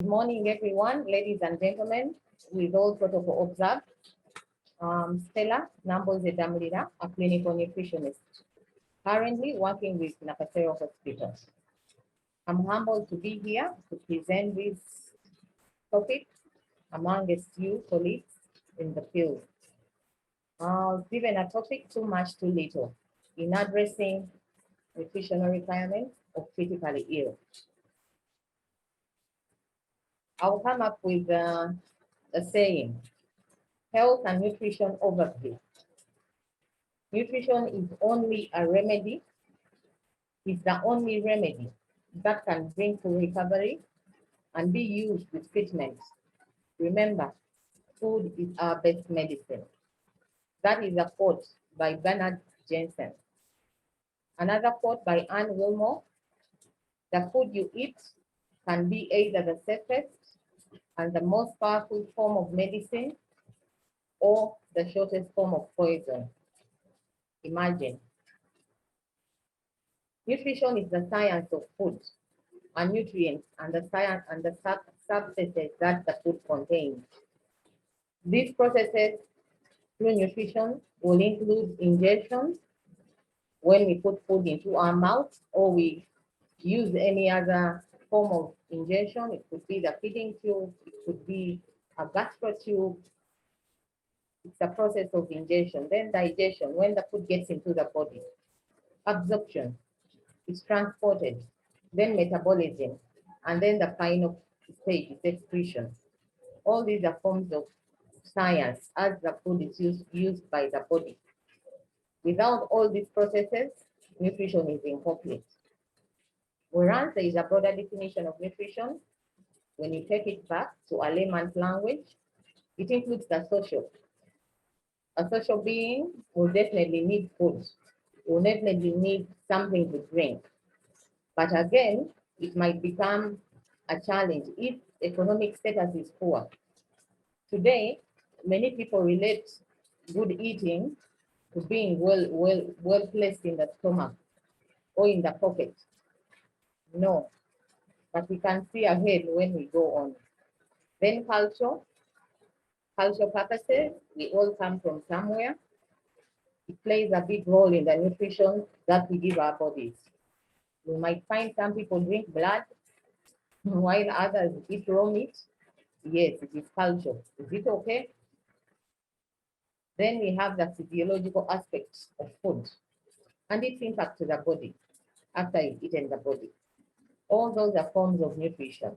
Good morning, everyone, ladies and gentlemen. With all protocol observed, Stella, Nambooze Damulira, a clinical nutritionist, currently working with Nakasero Hospital. I'm humbled to be here to present this topic amongst you colleagues in the field. Given a topic too much, too little in addressing nutritional requirements of critically ill. I'll come up with a saying, health and nutrition overview. Nutrition is only a remedy, is the only remedy that can bring full recovery and be used with treatment. Remember, food is our best medicine. That is a quote by Bernard Jensen. Another quote by Anne Wilmore, the food you eat can be either the safest and the most powerful form of medicine or the shortest form of poison. Imagine. Nutrition is the science of food and nutrients and the science and the substances that the food contains. These processes through nutrition will include ingestion when we put food into our mouth or we use any other form of ingestion. It could be the feeding tube, it could be a gastro tube. It's a process of ingestion. Then digestion, when the food gets into the body. Absorption, it's transported. Then metabolism, and then the final stage is excretion. All these are forms of science as the food is used by the body. Without all these processes, nutrition is incomplete. Whereas there is a broader definition of nutrition, when you take it back to a layman's language, it includes the social. A social being will definitely need food, will definitely need something to drink. But again, it might become a challenge if economic status is poor. Today, many people relate good eating to being well placed in the stomach or in the pocket. No, but we can see ahead when we go on. Then cultural purposes, we all come from somewhere. It plays a big role in the nutrition that we give our bodies. You might find some people drink blood while others eat raw meat. Yes, it is culture. Is it okay? Then we have the physiological aspects of food and its impact to the body after you've eaten the body. All those are forms of nutrition.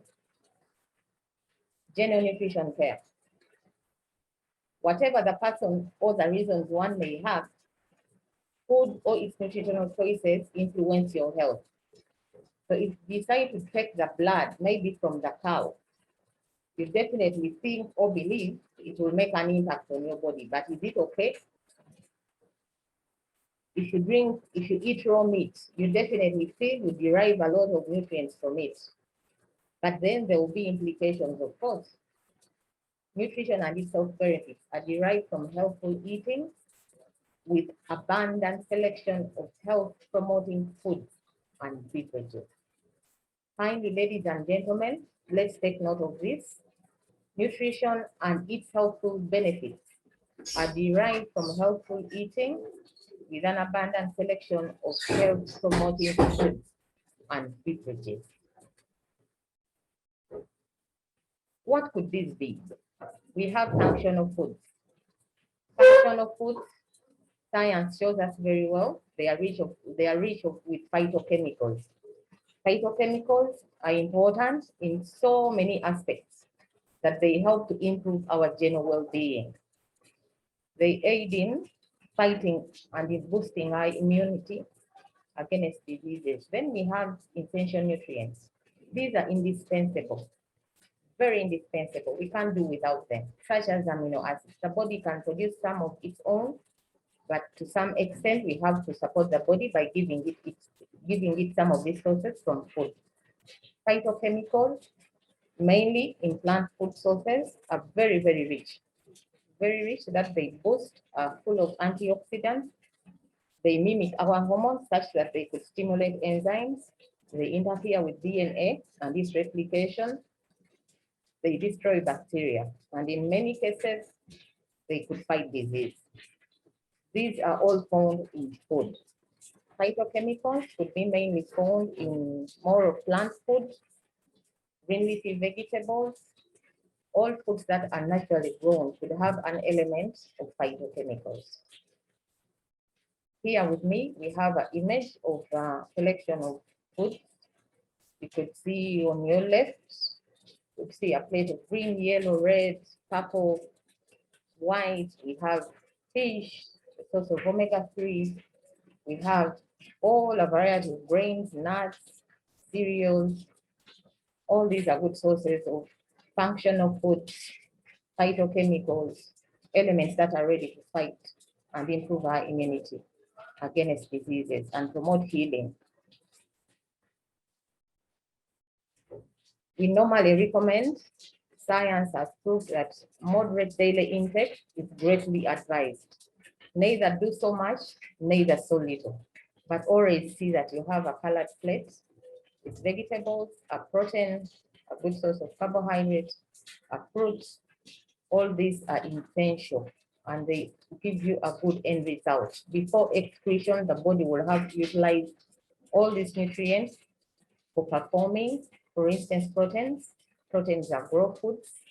General nutrition care. Whatever the person or the reasons one may have, food or its nutritional choices influence your health. So if you decide to take the blood, maybe from the cow, you definitely think or believe it will make an impact on your body. But is it okay? If you eat raw meat, you definitely feel you derive a lot of nutrients from it. But then there will be implications, of course. Nutrition and its health benefits are derived from healthful eating with abundant selection of health-promoting foods and beverages. Finally, ladies and gentlemen, let's take note of this. Nutrition and its healthful benefits are derived from healthful eating with an abundant selection of health-promoting foods and beverages. What could this be? We have functional foods. Functional foods, science shows us very well, they are rich with phytochemicals. Phytochemicals are important in so many aspects that they help to improve our general well-being. They aid in fighting and in boosting our immunity against diseases. Then we have essential nutrients. These are indispensable, very indispensable. We can't do without them, such as amino acids. The body can produce some of its own, but to some extent, we have to support the body by giving it some of these sources from food. Phytochemicals, mainly in plant food sources, are very, very rich. Very rich that they boast, are full of antioxidants. They mimic our hormones such that they could stimulate enzymes. They interfere with DNA and its replication. They destroy bacteria, and in many cases, they could fight disease. These are all found in food. Phytochemicals could be mainly found in more of plant food, green leafy vegetables. All foods that are naturally grown could have an element of phytochemicals. Here with me, we have an image of a collection of foods. You could see on your left, you could see a plate of green, yellow, red, purple, white. We have fish, a source of omega-3. We have all a variety of grains, nuts, cereals. All these are good sources of functional foods, phytochemicals, elements that are ready to fight and improve our immunity against diseases and promote healing. We normally recommend, science has proved that moderate daily intake is greatly advised. Neither do so much, neither so little. But always see that you have a colored plate with vegetables, a protein, a good source of carbohydrate, a fruit. All these are essential and they give you a good end result. Before excretion, the body will have utilized all these nutrients for performing. For instance, proteins. Proteins are growth foods.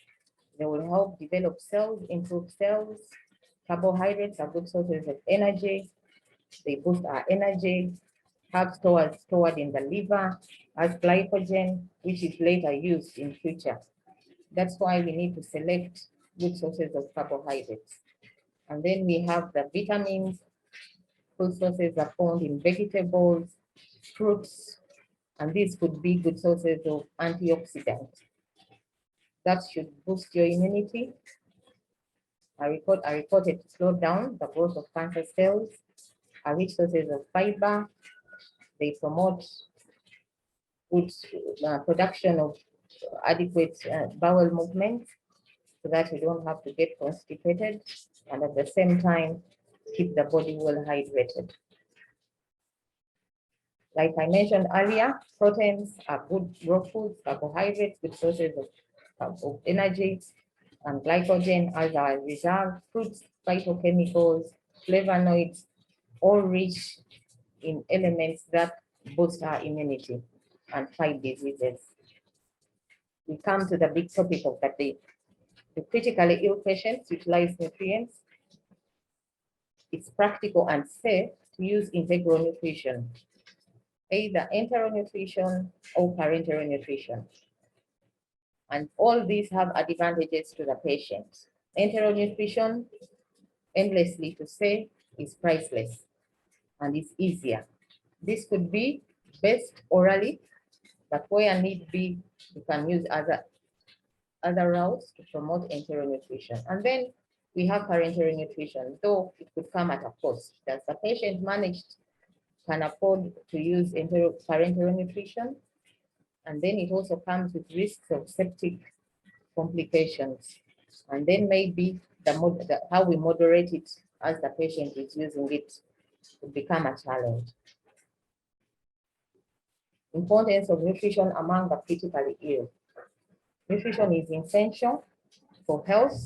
They will help develop cells, improve cells. Carbohydrates are good sources of energy. They boost our energy, have stored in the liver as glycogen, which is later used in future. That's why we need to select good sources of carbohydrates. And then we have the vitamins. Food sources are found in vegetables, fruits, and these could be good sources of antioxidants. That should boost your immunity. Are reported to slow down the growth of cancer cells. Are rich sources of fiber. They promote good production of adequate bowel movement so that you don't have to get constipated, and at the same time, keep the body well hydrated. Like I mentioned earlier, proteins are good raw foods, carbohydrates, good sources of energy, and glycogen as our reserve. Fruits, phytochemicals, flavonoids, all rich in elements that boost our immunity and fight diseases. We come to the big topic of the day. The critically ill patients utilize nutrients. It's practical and safe to use integral nutrition, either enteral nutrition or parenteral nutrition. And all these have advantages to the patient. Enteral nutrition, endlessly to say, is priceless and is easier. This could be best orally, but where need be, you can use other routes to promote enteral nutrition. And then we have parenteral nutrition, though it could come at a cost. Does the patient can afford to use parenteral nutrition? And then it also comes with risks of septic complications. And then maybe how we moderate it as the patient is using it will become a challenge. Importance of nutrition among the critically ill. Nutrition is essential for health,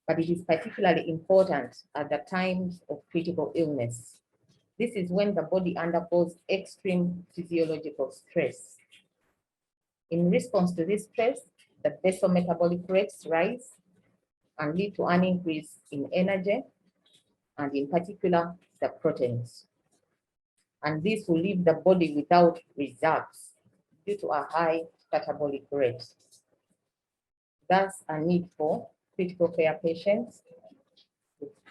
but it is particularly important at the times of critical illness. This is when the body undergoes extreme physiological stress. In response to this stress, the basal metabolic rates rise and lead to an increase in energy, and in particular, the proteins. And this will leave the body without reserves due to a high catabolic rate. Thus, a need for critical care patients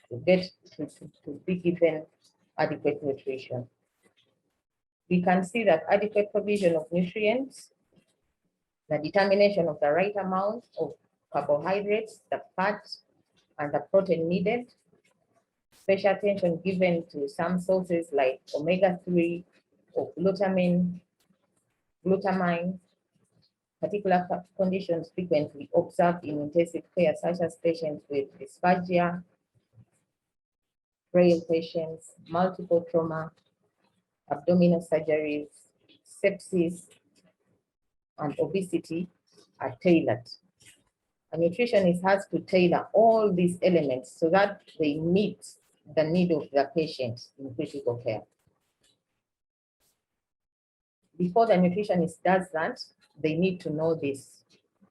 to be given adequate nutrition. We can see that adequate provision of nutrients, the determination of the right amount of carbohydrates, the fat, and the protein needed, special attention given to some sources like omega-3 or glutamine, particular conditions frequently observed in intensive care, such as patients with dysphagia, frail patients, multiple trauma, abdominal surgeries, sepsis, and obesity are tailored. A nutritionist has to tailor all these elements so that they meet the need of the patient in critical care. Before the nutritionist does that, they need to know this.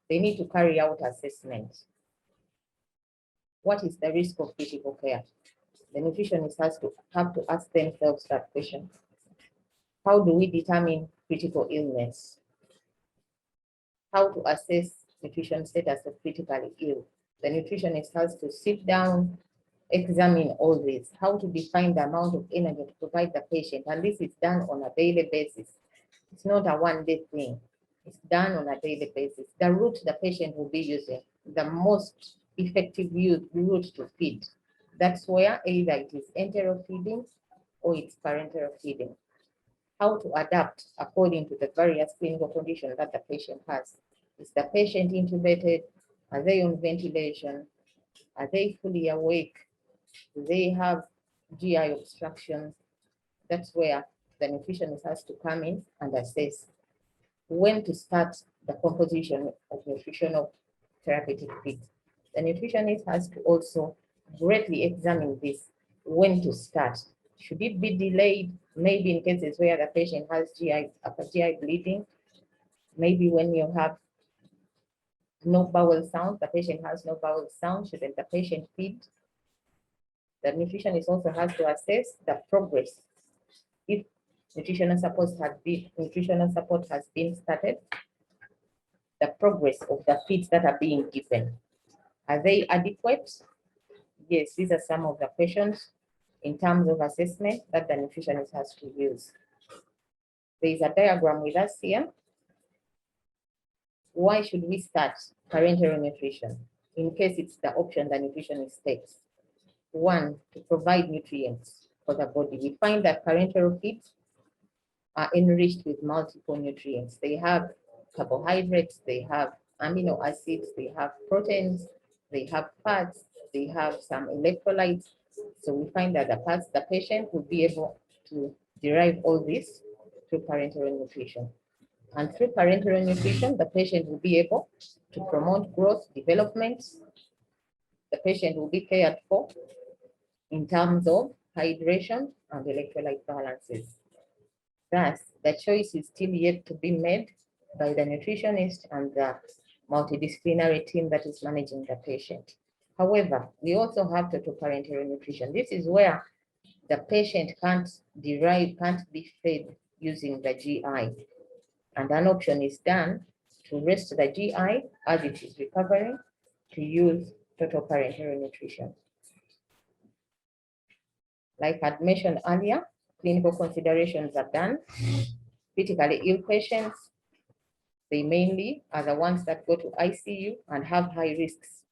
They need to carry out assessment. What is the risk of critical care? The nutritionist have to ask themselves that question. How do we determine critical illness? How to assess nutrition status of critically ill? The nutritionist has to sit down, examine all this, how to define the amount of energy to provide the patient. And this is done on a daily basis. It's not a one-day thing. It's done on a daily basis. The route the patient will be using, the most effective route to feed. That's where either it is enteral feeding or it's parenteral feeding. How to adapt according to the various clinical conditions that the patient has. Is the patient intubated? Are they on ventilation? Are they fully awake? Do they have GI obstruction? That's where the nutritionist has to come in and assess when to start the composition of nutritional therapeutic feed. The nutritionist has to also greatly examine this, when to start. Should it be delayed? Maybe in cases where the patient has upper GI bleeding, maybe when you have no bowel sound, the patient has no bowel sound, shouldn't the patient feed? The nutritionist also has to assess the progress. If nutritional support has been started, the progress of the feeds that are being given. Are they adequate? Yes, these are some of the questions in terms of assessment that the nutritionist has to use. There is a diagram with us here. Why should we start parenteral nutrition? In case it's the option the nutritionist takes. One, to provide nutrients for the body. We find that parenteral feeds are enriched with multiple nutrients. They have carbohydrates, they have amino acids, they have proteins, they have fats, they have some electrolytes. So we find that the patient will be able to derive all this through parenteral nutrition. And through parenteral nutrition, the patient will be able to promote growth, development. The patient will be cared for in terms of hydration and electrolyte balances. Thus, the choice is still yet to be made by the nutritionist and the multidisciplinary team that is managing the patient. However, we also have total parenteral nutrition. This is where the patient can't be fed using the GI. And an option is done to rest the GI as it is recovering to use total parenteral nutrition. Like I mentioned earlier, clinical considerations are done. Critically ill patients, they mainly are the ones that go to ICU and have high risks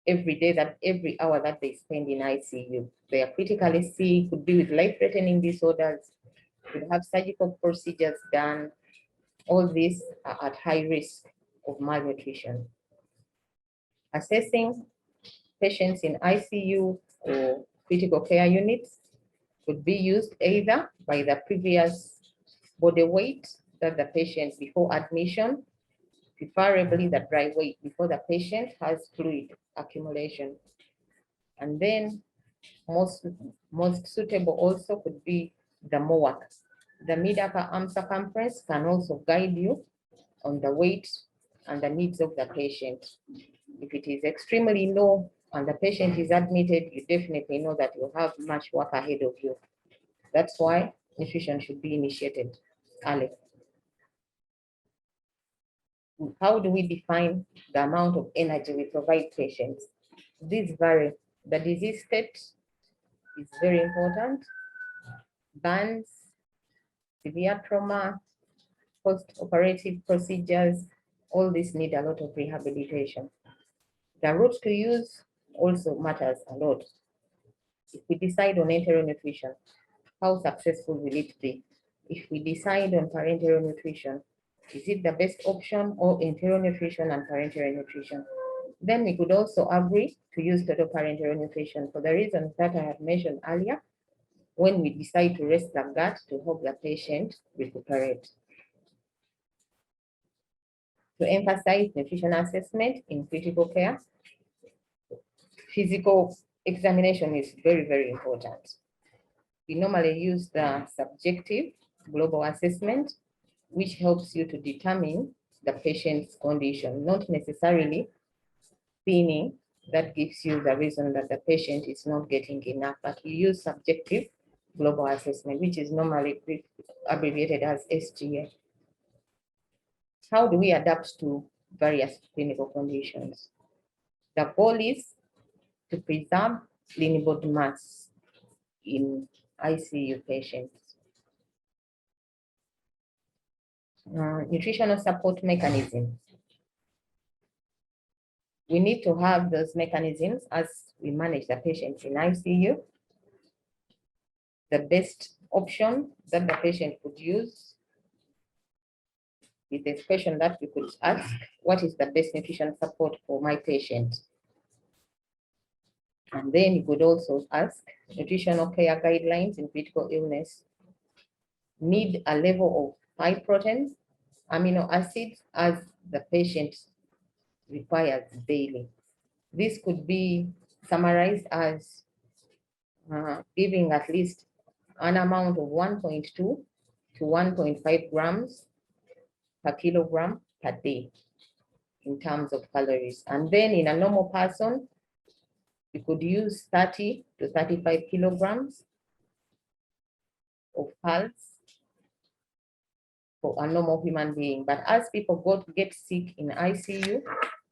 every hour that they spend in ICU. They are critically sick, could be with life-threatening disorders, could have surgical procedures done. All these are at high risk of malnutrition. Assessing patients in ICU or critical care units could be used either by the previous body weight that the patient before admission, preferably the dry weight before the patient has fluid accumulation. And then most suitable also could be the MOAC. The mid-upper arm circumference can also guide you on the weight and the needs of the patient. If it is extremely low and the patient is admitted, you definitely know that you have much work ahead of you. That's why nutrition should be initiated early. How do we define the amount of energy we provide patients? These vary. The disease state is very important. Burns, severe trauma, post-operative procedures, all these need a lot of rehabilitation. The route to use also matters a lot. If we decide on enteral nutrition, how successful will it be? If we decide on parenteral nutrition, is it the best option, or enteral nutrition and parenteral nutrition? Then we could also agree to use total parenteral nutrition for the reasons that I had mentioned earlier, when we decide to rest the gut to help the patient recuperate. To emphasize nutritional assessment in critical care, physical examination is very, very important. We normally use the subjective global assessment, which helps you to determine the patient's condition, not necessarily thinning that gives you the reason that the patient is not getting enough, but you use subjective global assessment, which is normally abbreviated as SGA. How do we adapt to various clinical conditions? The goal is to preserve lean body mass in ICU patients. Nutritional support mechanisms. We need to have those mechanisms as we manage the patients in ICU. The best option that the patient could use is this question that we could ask: what is the best nutrition support for my patient? And then you could also ask, nutritional care guidelines in critical illness need a level of high protein, amino acids as the patient requires daily. This could be summarized as giving at least an amount of 1.2 to 1.5 grams per kilogram per day in terms of calories. And then in a normal person, we could use 30 to 35 kilograms of pulse for a normal human being. But as people get sick in ICU,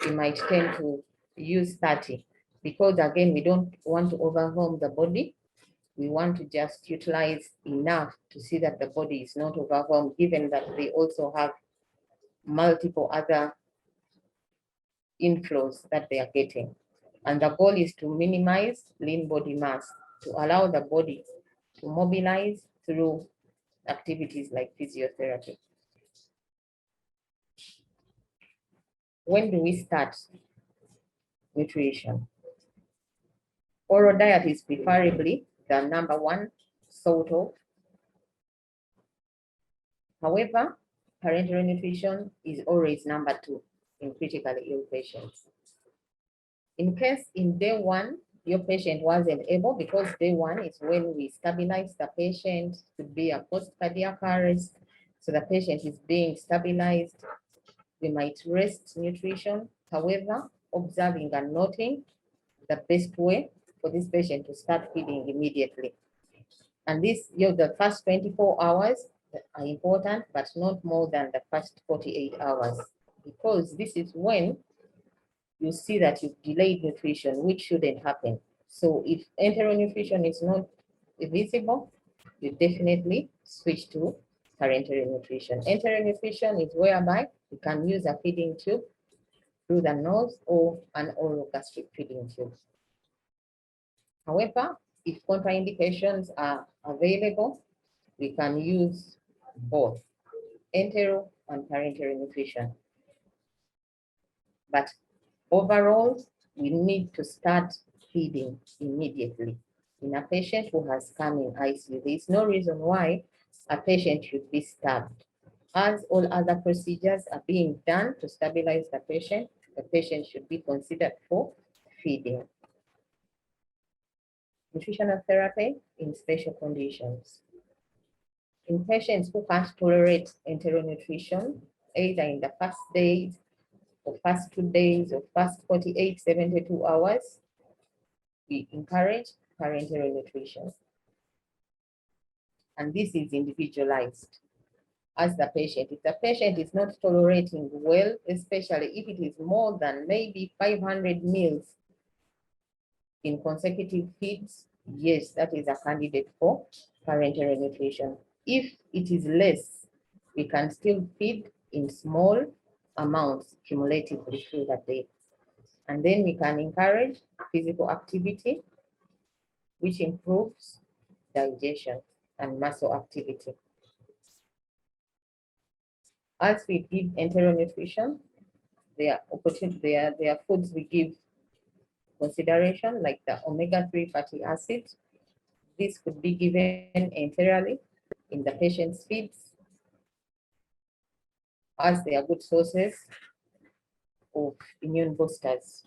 we might tend to use 30 because, again, we don't want to overwhelm the body. We want to just utilize enough to see that the body is not overwhelmed, given that they also have multiple other inflows that they are getting. And the goal is to minimize lean body mass, to allow the body to mobilize through activities like physiotherapy. When do we start nutrition? Oral diet is preferably the number one sort of. However, parenteral nutrition is always number two in critically ill patients. In case in day one, your patient wasn't able, because day one is when we stabilize the patient, to be a post-cardiac arrest, so the patient is being stabilized, we might rest nutrition. However, observing and noting the best way for this patient to start feeding immediately. And this, the first 24 hours are important, but not more than the first 48 hours, because this is when you see that you've delayed nutrition, which shouldn't happen. So if enteral nutrition is not visible, you definitely switch to parenteral nutrition. Enteral nutrition is whereby you can use a feeding tube through the nose or an oral gastric feeding tube. However, if contraindications are available, we can use both enteral and parenteral nutrition. But overall, we need to start feeding immediately. In a patient who has come in ICU, there is no reason why a patient should be starved. As all other procedures are being done to stabilize the patient should be considered for feeding. Nutritional therapy in special conditions. In patients who can't tolerate enteral nutrition, either in the first days, or first 2 days, or first 48, 72 hours, we encourage parenteral nutrition. And this is individualized as the patient. If the patient is not tolerating well, especially if it is more than maybe 500 meals in consecutive feeds, yes, that is a candidate for parenteral nutrition. If it is less, we can still feed in small amounts cumulatively through the day. And then we can encourage physical activity, which improves digestion and muscle activity. As we give enteral nutrition, there are foods we give consideration, like the omega-3 fatty acids. This could be given enterally in the patient's feeds, as they are good sources of immune boosters.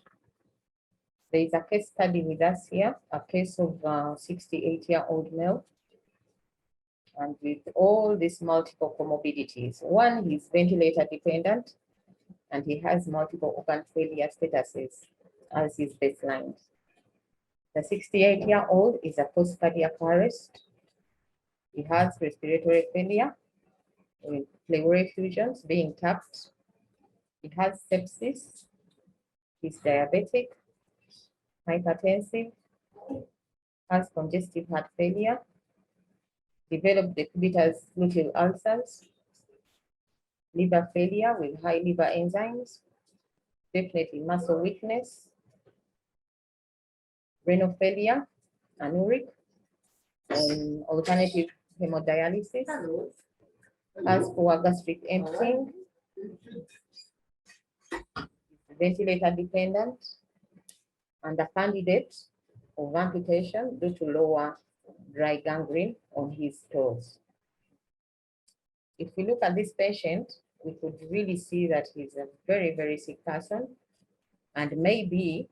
There is a case study with us here, a case of a 68-year-old male, and with all these multiple comorbidities. One, he's ventilator dependent, and he has multiple organ failure statuses as his baseline. The 68-year-old is a post-cardiac arrest. He has respiratory failure with pleural effusions being tapped. He has sepsis. He's diabetic, hypertensive, has congestive heart failure, developed decubitus gluteal ulcers, liver failure with high liver enzymes, definitely muscle weakness, renal failure, anuric, and alternative hemodialysis, has poor gastric emptying, ventilator dependent, and a candidate of amputation due to lower dry gangrene on his toes. If we look at this patient, we could really see that he's a very, very sick person, and maybe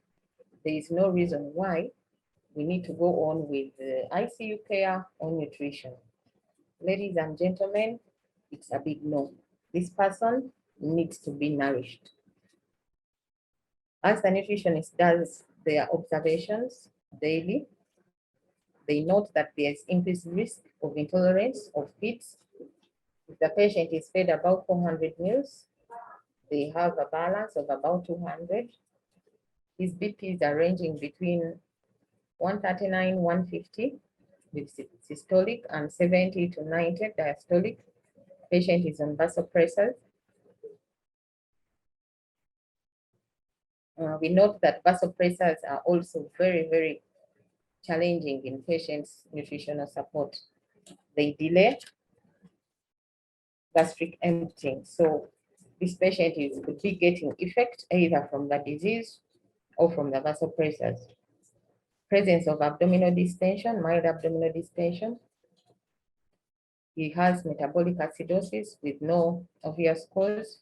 there is no reason why we need to go on with ICU care or nutrition. Ladies and gentlemen, it's a big no. This person needs to be nourished. As the nutritionist does their observations daily, they note that there's increased risk of intolerance of feeds. If the patient is fed about 400 meals, they have a balance of about 200. His BPs are ranging between 139, 150 with systolic and 70 to 90 diastolic. Patient is on vasopressors. We note that vasopressors are also very, very challenging in patients' nutritional support. They delay gastric emptying. So this patient could be getting effect either from the disease or from the vasopressors. Presence of abdominal distension, mild abdominal distension. He has metabolic acidosis with no obvious cause.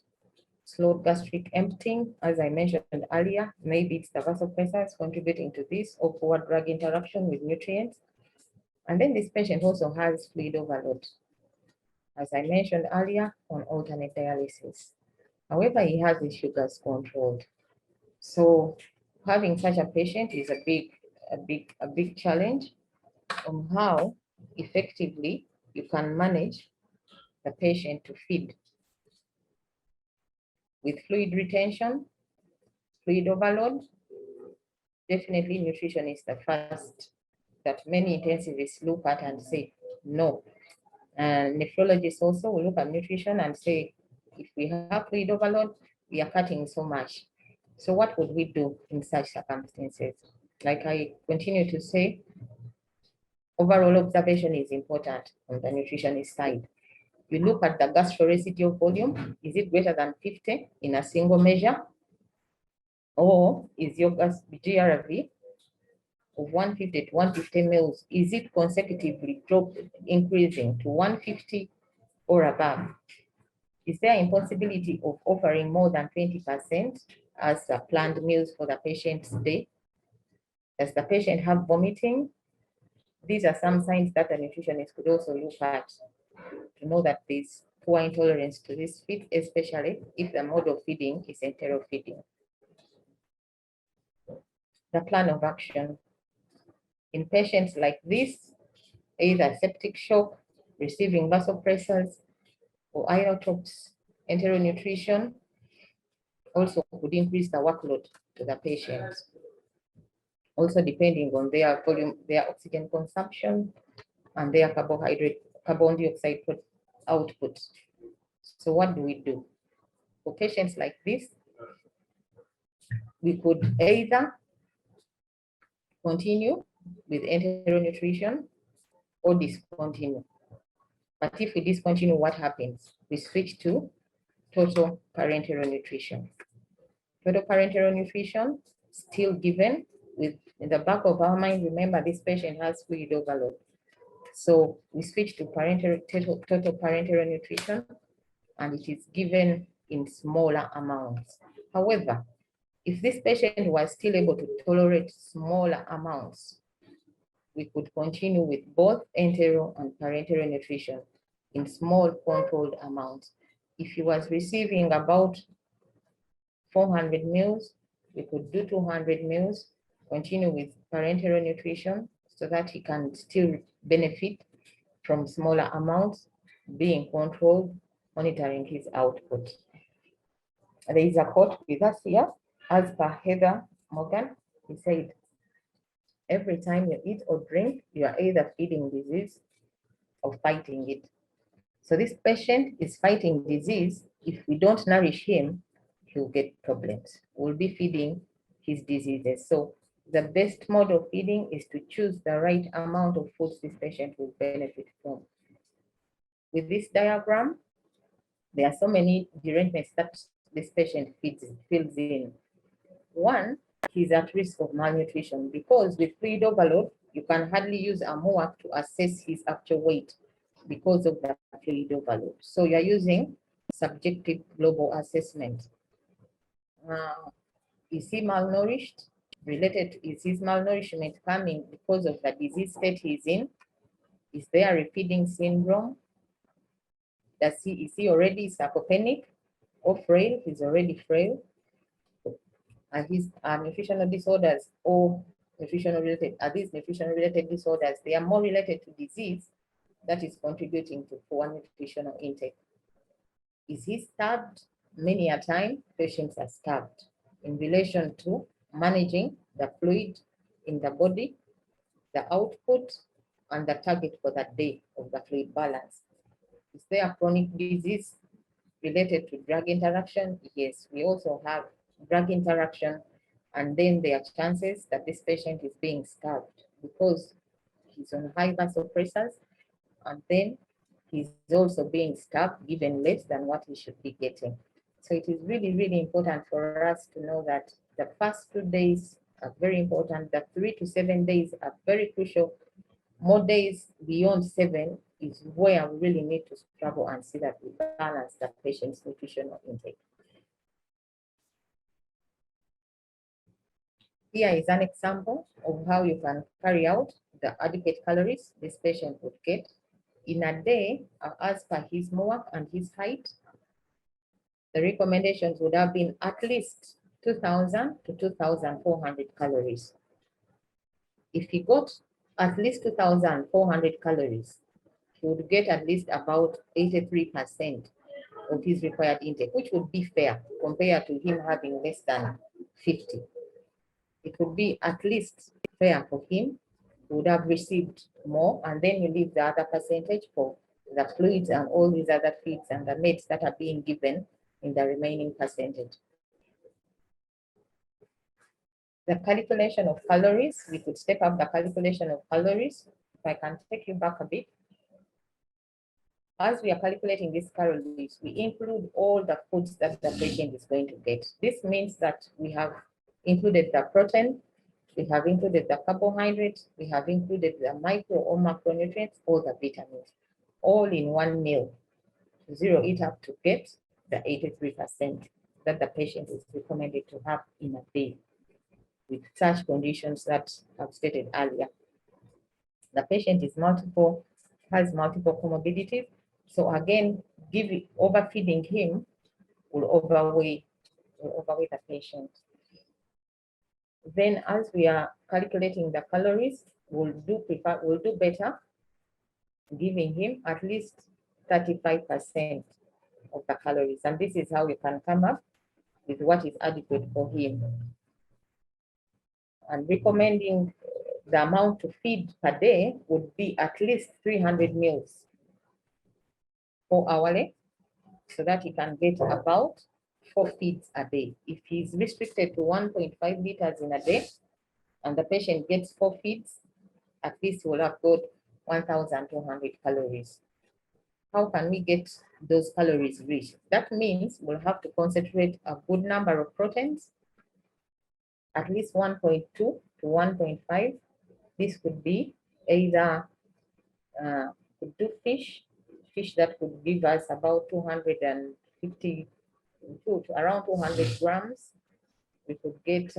Slowed gastric emptying, as I mentioned earlier, maybe it's the vasopressors contributing to this, or poor drug interaction with nutrients. And then this patient also has fluid overload, as I mentioned earlier, on alternate dialysis. However, he has his sugars controlled. So having such a patient is a big challenge on how effectively you can manage the patient to feed. With fluid retention, fluid overload, definitely nutrition is the first that many intensivists look at and say no. And nephrologists also will look at nutrition and say, if we have fluid overload, we are cutting so much. So what would we do in such circumstances? Like I continue to say, overall observation is important on the nutritionist side. You look at the gastroresidual volume. Is it greater than 50 in a single measure? Or is your GRV of 150 to 150 mils, is it consecutively increasing to 150 or above? Is there impossibility of offering more than 20% as planned meals for the patient's day? Does the patient have vomiting? These are some signs that a nutritionist could also look at to know that there's poor intolerance to this feed, especially if the mode of feeding is enteral feeding. The plan of action. In patients like this, either septic shock, receiving vasopressors, or inotrops, enteral nutrition also could increase the workload to the patients. Also depending on their volume, their oxygen consumption, and their carbon dioxide output. So what do we do? For patients like this, we could either continue with enteral nutrition or discontinue. But if we discontinue, what happens? We switch to total parenteral nutrition. Total parenteral nutrition still given with, in the back of our mind, remember this patient has fluid overload. So we switch to total parenteral nutrition, and it is given in smaller amounts. However, if this patient was still able to tolerate smaller amounts, we could continue with both enteral and parenteral nutrition in small controlled amounts. If he was receiving about 400 mils, we could do 200 mils, continue with parenteral nutrition so that he can still benefit from smaller amounts, being controlled, monitoring his output. There is a quote with us here, as per Heather Morgan. He said, every time you eat or drink, you are either feeding disease or fighting it. So this patient is fighting disease. If we don't nourish him, he'll get problems. We'll be feeding his diseases. So the best mode of feeding is to choose the right amount of foods this patient will benefit from. With this diagram, there are so many derangements that this patient fills in. One, he's at risk of malnutrition because with fluid overload, you can hardly use a MOAC to assess his actual weight because of the fluid overload. So you're using subjective global assessment. Is he malnourished? Is his malnourishment coming because of the disease state he's in? Is there a feeding syndrome? Is he already sarcopenic or frail? He's already frail. And his nutritional disorders or nutritional related, are these nutritional related disorders? They are more related to disease that is contributing to poor nutritional intake. Is he starved? Many a time, patients are starved in relation to managing the fluid in the body, the output, and the target for that day of the fluid balance. Is there a chronic disease related to drug interaction? Yes, we also have drug interaction, and then there are chances that this patient is being starved because he's on high vasopressors, and then he's also being starved given less than what he should be getting. So it is really, really important for us to know that the first 2 days are very important. The 3 to 7 days are very crucial. More days beyond 7 is where we really need to struggle and see that we balance the patient's nutritional intake. Here is an example of how you can carry out the adequate calories this patient would get in a day as per his MOAC and his height. The recommendations would have been at least 2,000 to 2,400 calories. If he got at least 2,400 calories, he would get at least about 83% of his required intake, which would be fair compared to him having less than 50. It would be at least fair for him. He would have received more, and then you leave the other percentage for the fluids and all these other feeds and the meds that are being given in the remaining percentage. The calculation of calories, we could step up the calculation of calories. If I can take you back a bit. As we are calculating these calories, we include all the foods that the patient is going to get. This means that we have included the protein, we have included the carbohydrates, we have included the micro or macronutrients, or the vitamins, all in one meal. Zero it up to get the 83% that the patient is recommended to have in a day with such conditions that I've stated earlier. The patient has multiple comorbidities. So again, overfeeding him will overweigh the patient. Then as we are calculating the calories, we'll do better giving him at least 35% of the calories. And this is how we can come up with what is adequate for him. And recommending the amount to feed per day would be at least 300 meals 4 hourly, so that he can get about 4 feeds a day. If he's restricted to 1.5 liters in a day, and the patient gets 4 feeds, at least he will have got 1,200 calories. How can we get those calories rich? That means we'll have to concentrate a good number of proteins, at least 1.2 to 1.5. This could be either could do fish that could give us about 250 to around 200 grams. We could get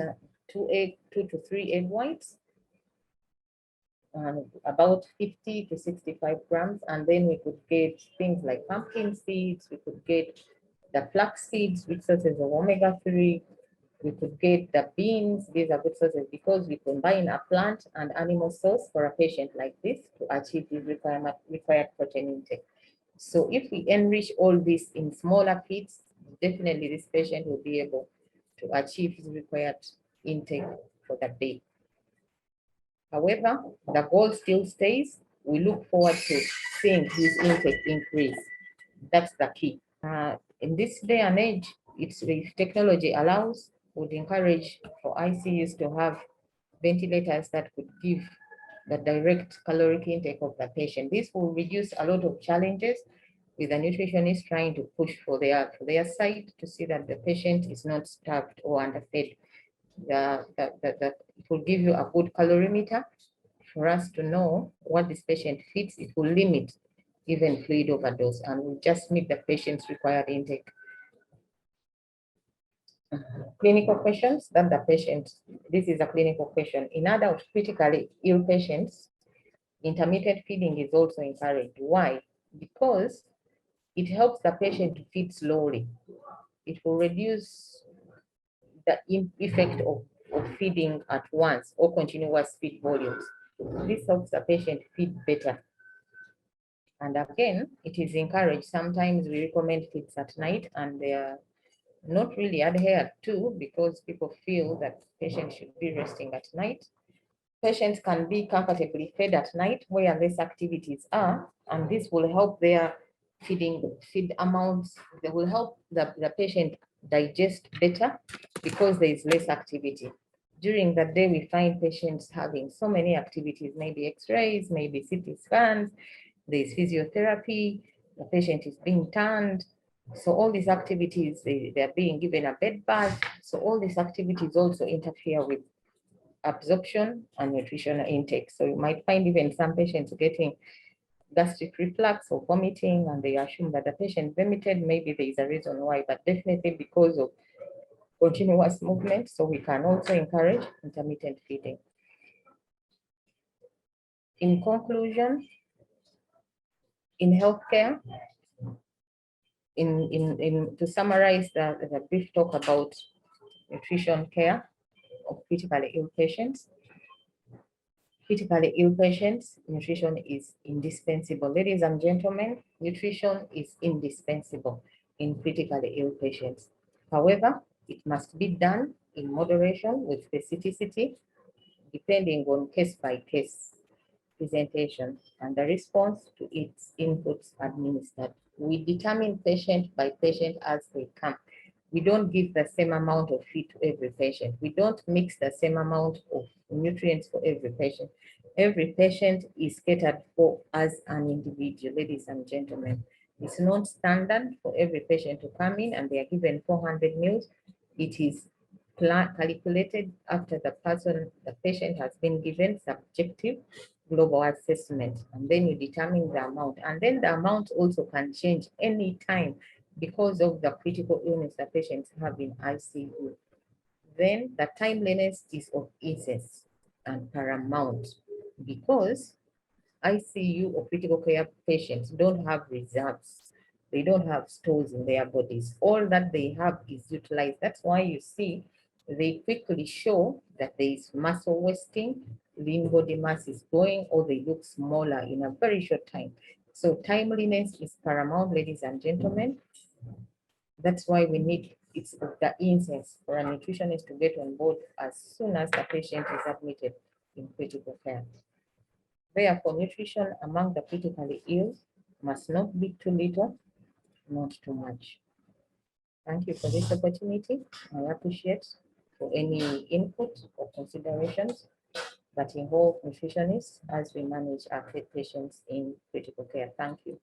2 to 3 egg whites, and about 50 to 65 grams. And then we could get things like pumpkin seeds. We could get the flax seeds, which sources of omega-3. We could get the beans. These are good sources because we combine a plant and animal source for a patient like this to achieve the required protein intake. So if we enrich all this in smaller feeds, definitely this patient will be able to achieve his required intake for that day. However, the goal still stays. We look forward to seeing his intake increase. That's the key. In this day and age, if technology allows, would encourage for ICUs to have ventilators that could give the direct caloric intake of the patient. This will reduce a lot of challenges with the nutritionist trying to push for their side to see that the patient is not starved or underfed. It will give you a good calorimeter for us to know what this patient fits. It will limit even fluid overdose and will just meet the patient's required intake. Clinical questions that the patient, this is a clinical question. In adult critically ill patients, intermittent feeding is also encouraged. Why? Because it helps the patient to feed slowly. It will reduce the effect of feeding at once or continuous feed volumes. This helps the patient feed better. And again, it is encouraged. Sometimes we recommend feeds at night and they are not really adhered to because people feel that patients should be resting at night. Patients can be comfortably fed at night where less activities are, and this will help their feed amounts. They will help the patient digest better because there is less activity. During the day, we find patients having so many activities, maybe x-rays, maybe CT scans, there's physiotherapy, the patient is being turned. So all these activities, they're being given a bed bath. So all these activities also interfere with absorption and nutritional intake. So you might find even some patients getting gastric reflux or vomiting, and they assume that the patient vomited. Maybe there is a reason why, but definitely because of continuous movement. So we can also encourage intermittent feeding. In conclusion, in healthcare, to summarize the brief talk about nutrition care of critically ill patients. Critically ill patients, nutrition is indispensable. Ladies and gentlemen, nutrition is indispensable in critically ill patients. However, it must be done in moderation with specificity, depending on case-by-case presentation and the response to its inputs administered. We determine patient by patient as they come. We don't give the same amount of feed to every patient. We don't mix the same amount of nutrients for every patient. Every patient is catered for as an individual, ladies and gentlemen. It's not standard for every patient to come in and they are given 400 meals. It is calculated after the patient has been given subjective global assessment, and then you determine the amount. And then the amount also can change any time because of the critical illness the patients have in ICU. Then the timeliness is of essence and paramount because ICU or critical care patients don't have reserves. They don't have stores in their bodies. All that they have is utilized. That's why you see they quickly show that there is muscle wasting, lean body mass is going, or they look smaller in a very short time. So timeliness is paramount, ladies and gentlemen. That's why we need, it's of the essence for a nutritionist to get on board as soon as the patient is admitted in critical care. Therefore, nutrition among the critically ill must not be too little, not too much. Thank you for this opportunity. I appreciate for any input or considerations that involve nutritionists as we manage our patients in critical care. Thank you.